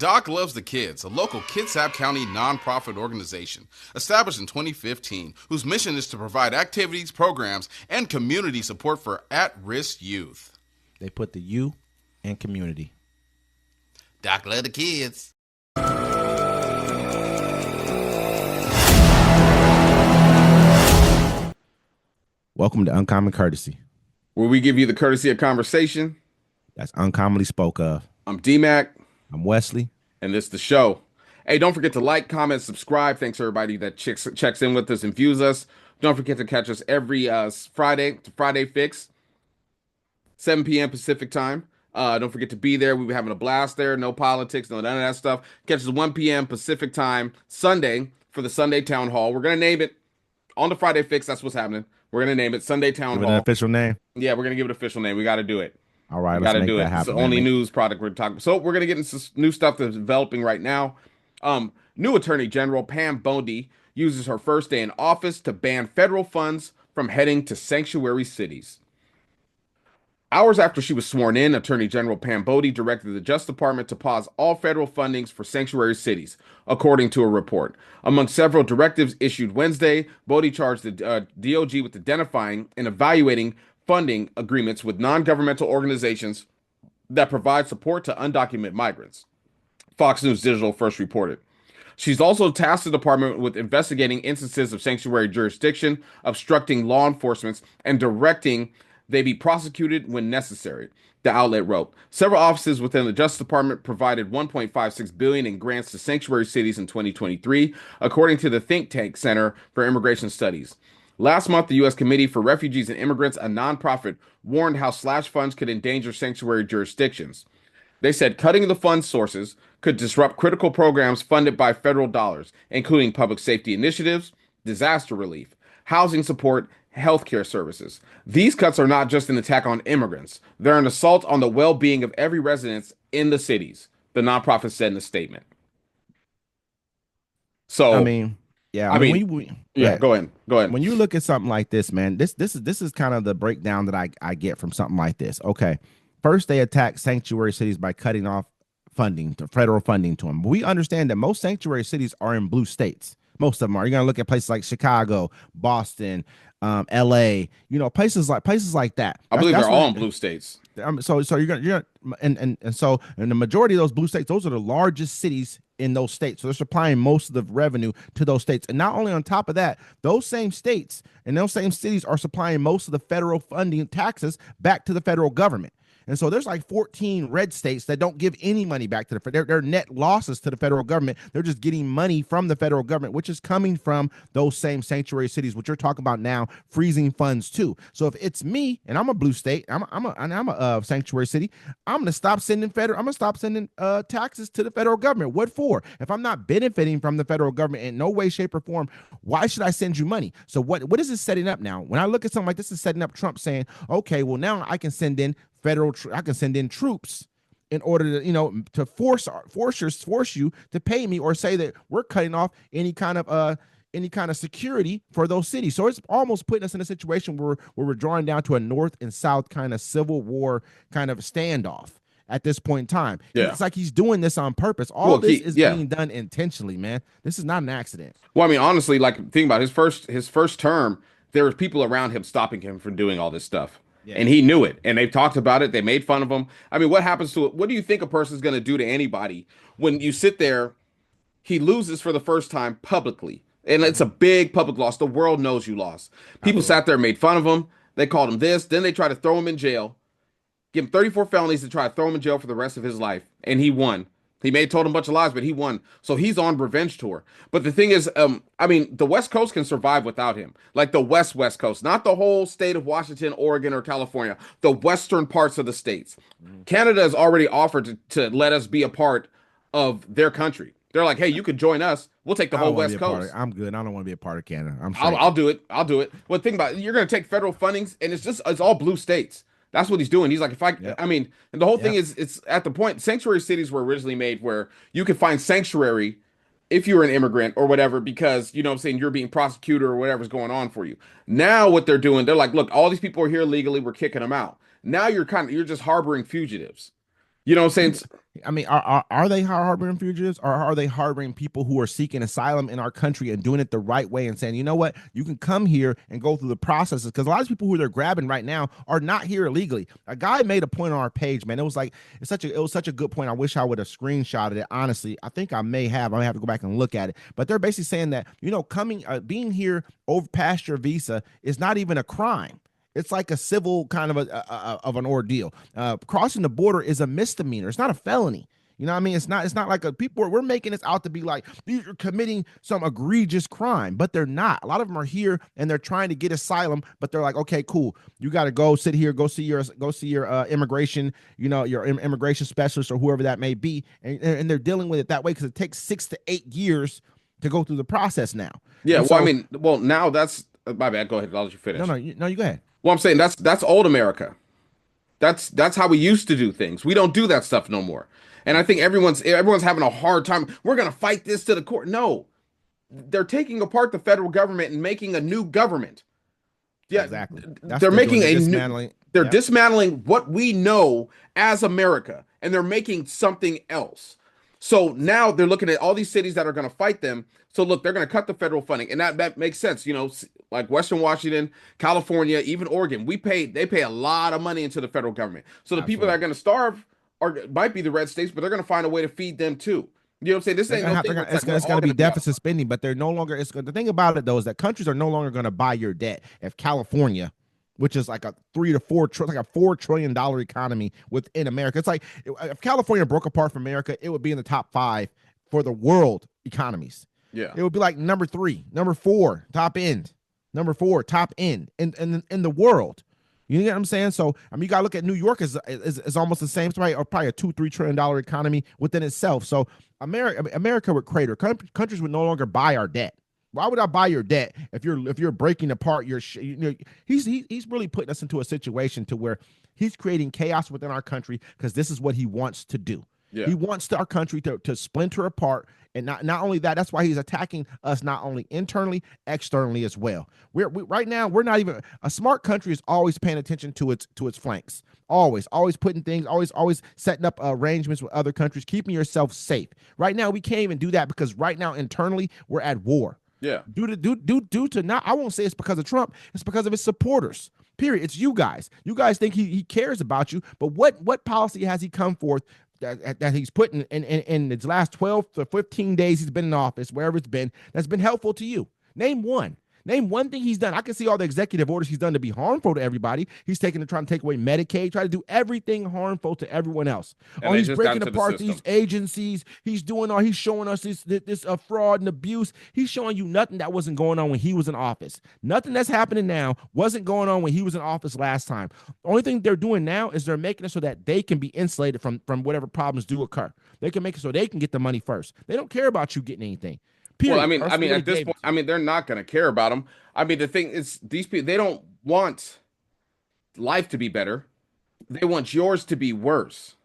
Doc Loves the Kids, a local Kitsap County nonprofit organization established in 2015 whose mission is to provide activities, programs, and community support for at-risk youth. They put the you in community. Doc Loves the Kids. Welcome to Uncommon Courtesy, where we give you the courtesy of conversation that's uncommonly spoke of. I'm D-Mac. I'm Wesley. And this is the show. Hey, don't forget to like, comment, subscribe. Thanks to everybody that checks in with us and views us. Don't forget to catch us every Friday to Friday Fix, 7 p.m. Pacific time. Don't forget to be there. We'll be having a blast there. No politics, none of that stuff. Catch us 1 p.m. Pacific time, Sunday, for the Sunday Town Hall. We're going to name it on the Friday Fix. That's what's happening. We're going to name it Sunday Town Hall. Give it an official name? Yeah, we're going to give it an official name. We got to do it. All right, got to do it. Happen, it's the only news product we're talking about. So we're going to get into new stuff that's developing right now. New Attorney General Pam Bondi uses her first day in office to ban federal funds from heading to sanctuary cities. Hours after she was sworn in, Attorney General Pam Bondi directed the Justice Department to pause all federal fundings for sanctuary cities, according to a report. Among several directives issued Wednesday, Bondi charged the DOJ with identifying and evaluating funding agreements with non-governmental organizations that provide support to undocumented migrants. Fox News Digital first reported. She's also tasked the department with investigating instances of sanctuary jurisdiction, obstructing law enforcement, and directing they be prosecuted when necessary, the outlet wrote. Several offices within the Justice Department provided $1.56 billion in grants to sanctuary cities in 2023, according to the think tank Center for Immigration Studies. Last month, the U.S. Committee for Refugees and Immigrants, a nonprofit, warned how slash funds could endanger sanctuary jurisdictions. They said cutting the fund sources could disrupt critical programs funded by federal dollars, including public safety initiatives, disaster relief, housing support, healthcare services. These cuts are not just an attack on immigrants. They're an assault on the well-being of every resident in the cities, the nonprofit said in a statement. So, I mean, go ahead. When you look at something like this, man, this is kind of the breakdown that I get from something like this. Okay, first they attack sanctuary cities by cutting off funding, to federal funding to them. We understand that most sanctuary cities are in blue states. Most of them are. You're gonna look at places like Chicago, Boston, LA, places like that. I believe they're all in blue states. So you're gonna and the majority of those blue states, those are the largest cities in those states. So they're supplying most of the revenue to those states. And not only on top of that, those same states and those same cities are supplying most of the federal funding taxes back to the federal government. And so there's like 14 red states that don't give any money back to their net losses to the federal government. They're just getting money from the federal government, which is coming from those same sanctuary cities, which you're talking about now, freezing funds too. So if it's me and I'm a blue state, I'm a sanctuary city, I'm going to stop sending taxes to the federal government. What for? If I'm not benefiting from the federal government in no way, shape, or form, why should I send you money? So what is this setting up now? When I look at something like this, is setting up Trump saying, okay, well now I can send in troops in order to to force you to pay me, or say that we're cutting off any kind of security for those cities. So it's almost putting us in a situation where we're drawing down to a North and South kind of civil war kind of standoff at this point in time. Yeah. It's like he's doing this on purpose. This is being done intentionally, man. This is not an accident. Well, I mean, honestly, like, think about his first term, there were people around him stopping him from doing all this stuff. Yeah. And he knew it, and they've talked about it. They made fun of him. I mean, what happens to it? What do you think a person's going to do to anybody when you sit there? He loses for the first time publicly, and it's a big public loss. The world knows you lost. People sat there and made fun of him. They called him this. Then they tried to throw him in jail, give him 34 felonies to try to throw him in jail for the rest of his life, and he won. He may have told him a bunch of lies, but he won. So he's on revenge tour. But the thing is, I mean, the West Coast can survive without him. Like the West Coast, not the whole state of Washington, Oregon, or California, the western parts of the states. Canada has already offered to let us be a part of their country. They're like, hey, you could join us. We'll take the whole West Coast. I'm good. I don't want to be a part of Canada. I'll do it. Well, think about it. You're going to take federal fundings, and it's all blue states. That's what he's doing. He's like, I mean, and the whole thing is, it's at the point, sanctuary cities were originally made where you could find sanctuary if you're an immigrant or whatever, because, you know what I'm saying, you're being prosecuted or whatever's going on for you. Now what they're doing, they're like, look, all these people are here legally, we're kicking them out. Now you're just harboring fugitives. You know what I'm saying? I mean, are they harboring fugitives, or are they harboring people who are seeking asylum in our country and doing it the right way and saying, you know what, you can come here and go through the processes? Because a lot of people who they're grabbing right now are not here illegally. A guy made a point on our page, man. It was like it was such a good point. I wish I would have screenshotted it. Honestly, I think I may have. I have to go back and look at it. But they're basically saying that, you know, being here over past your visa is not even a crime. It's like a civil kind of of an ordeal. Crossing the border is a misdemeanor. It's not a felony. You know what I mean? It's not like we're making this out to be like these are committing some egregious crime, but they're not. A lot of them are here and they're trying to get asylum, but they're like, okay, cool. You got to go sit here, go see your immigration, you know, your immigration specialist or whoever that may be, and they're dealing with it that way because it takes 6 to 8 years to go through the process now. Yeah. And Well, so, I mean, well, now that's my bad. Go ahead. I'll let you finish. no, you go ahead. Well, I'm saying that's old America. That's how we used to do things. We don't do that stuff no more. And I think everyone's having a hard time. We're gonna fight this to the court. No, they're taking apart the federal government and making a new government. Yeah, Exactly. they're making a dismantling. they're Yep. dismantling what we know as America, and they're making something else. So now they're looking at all these cities that are going to fight them. So look, they're going to cut the federal funding, and that makes sense. You know, like Western Washington, California, even Oregon, they pay a lot of money into the federal government. So the people that are going to starve might be the red states, but they're going to find a way to feed them too. You know what I'm saying? This ain't no thing. It's going to be deficit spending, but they're no longer. The thing about it though is that countries are no longer going to buy your debt. If California, which is like a like a $4 trillion economy within America, it's like if California broke apart from America, it would be in the top 5 for the world economies. Yeah, it would be like number 3, number 4, top end, number 4, top end in the world. You know what I'm saying? So I mean, you gotta look at New York is almost the same. It's probably a $2-3 trillion economy within itself. So America would crater. Countries would no longer buy our debt. Why would I buy your debt if you're breaking apart your? You know, he's really putting us into a situation to where he's creating chaos within our country because this is what he wants to do. yeah. He wants our country to splinter apart, and not only that, that's why he's attacking us not only internally, externally as well. Right now we're not even a smart country is always paying attention to its flanks, always putting things, always setting up arrangements with other countries, keeping yourself safe. Right now we can't even do that because right now internally we're at war. Yeah. Due to not, I won't say it's because of Trump, it's because of his supporters. Period. It's you guys. You guys think he cares about you, but what policy has he come forth that he's put in his last 12 to 15 days he's been in office, wherever it's been, that's been helpful to you? Name one. Name one thing he's done. I can see all the executive orders he's done to be harmful to everybody. He's trying to take away Medicaid, try to do everything harmful to everyone else. And he's breaking apart these agencies. He's showing us this fraud and abuse. He's showing you nothing that wasn't going on when he was in office. Nothing that's happening now wasn't going on when he was in office last time. The only thing they're doing now is they're making it so that they can be insulated from whatever problems do occur. They can make it so they can get the money first. They don't care about you getting anything. Period. Well, I mean, at this point, I mean, they're not going to care about them. I mean, the thing is, these people, they don't want life to be better. They want yours to be worse.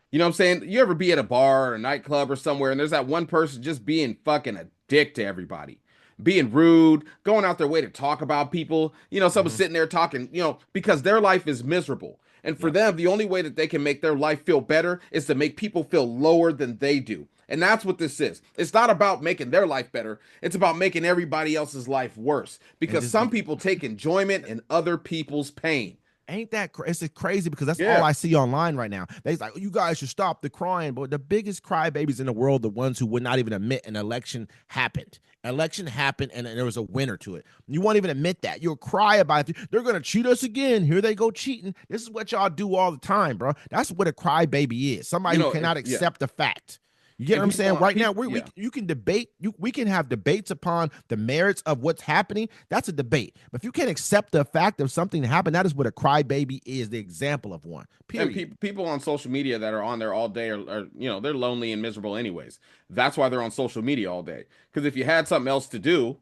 You know what I'm saying? You ever be at a bar or a nightclub or somewhere, and there's that one person just being fucking a dick to everybody, being rude, going out their way to talk about people. You know, someone's sitting there talking, you know, because their life is miserable. And for them, the only way that they can make their life feel better is to make people feel lower than they do. And that's what this is. It's not about making their life better. It's about making everybody else's life worse. Because some people take enjoyment in other people's pain. Ain't that it's crazy because that's all I see online right now. They're like, you guys should stop the crying. But the biggest crybabies in the world, the ones who would not even admit an election happened. Election happened and there was a winner to it. You won't even admit that. You'll cry about it. They're going to cheat us again. Here they go cheating. This is what y'all do all the time, bro. That's what a crybaby is. Somebody who cannot accept the fact. You get what I'm saying? Right now, you can debate. We can have debates upon the merits of what's happening. That's a debate. But if you can't accept the fact of something that happened, that is what a crybaby is. The example of one. Period. And people on social media that are on there all day are, you know, they're lonely and miserable anyways. That's why they're on social media all day. Because if you had something else to do,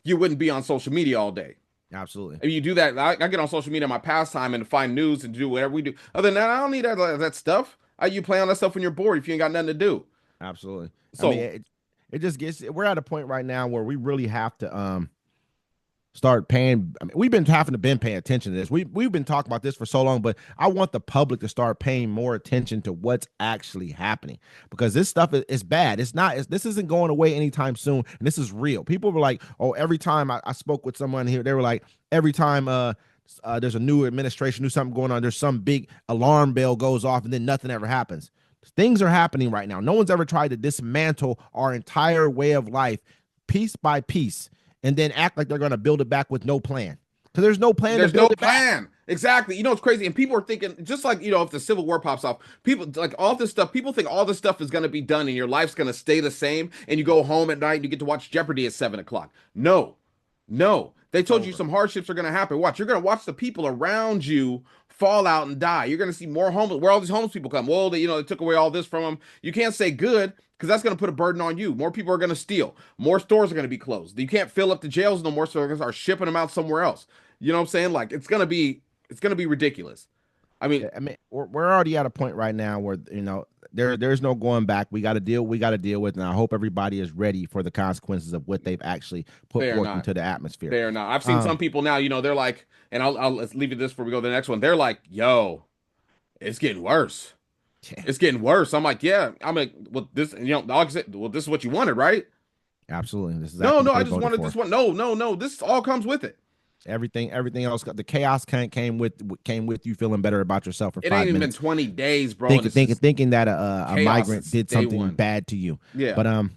you wouldn't be on social media all day. Absolutely. If you do that, I get on social media in my pastime and find news and do whatever we do. Other than that, I don't need that stuff. You play on that stuff when you're bored if you ain't got nothing to do. Absolutely. So I mean, it just gets. We're at a point right now where we really have to start paying. I mean, we've been paying attention to this. We've been talking about this for so long, but I want the public to start paying more attention to what's actually happening, because this stuff is bad. This isn't going away anytime soon, and this is real. People were like, oh, every time I spoke with someone here, they were like, every time there's a new administration, new something going on, there's some big alarm bell goes off, and then nothing ever happens. Things are happening right now. No one's ever tried to dismantle our entire way of life piece by piece and then act like they're going to build it back with no plan. Because there's no plan. There's no plan. Exactly. You know, it's crazy. And people are thinking, just like, you know, if the Civil War pops off, people like all this stuff, people think all this stuff is going to be done and your life's going to stay the same. And you go home at night and you get to watch Jeopardy at 7:00. No. They told you some hardships are going to happen. Watch. You're going to watch the people around you fall out and die. You're going to see more homeless. Where all these homeless people come? Well, they took away all this from them. You can't say good, because that's going to put a burden on you. More people are going to steal. More stores are going to be closed. You can't fill up the jails no more, so they're going to start shipping them out somewhere else. You know what I'm saying? Like, it's going to be ridiculous. I mean, we're already at a point right now where, there's no going back. We got to deal with, and I hope everybody is ready for the consequences of what they've actually put forth into the atmosphere. They are not. I've seen some people now, they're like, and I'll let's leave it this before we go to the next one. They're like, yo, it's getting worse. It's getting worse. I'm like, yeah. I'm like, well, this, well, this is what you wanted, right? Absolutely. This is no. I just wanted this one. No. This all comes with it. Everything else, the chaos came with you feeling better about yourself for 5 minutes. It ain't even 20 days, bro. Thinking that a migrant did something bad to you. Yeah. But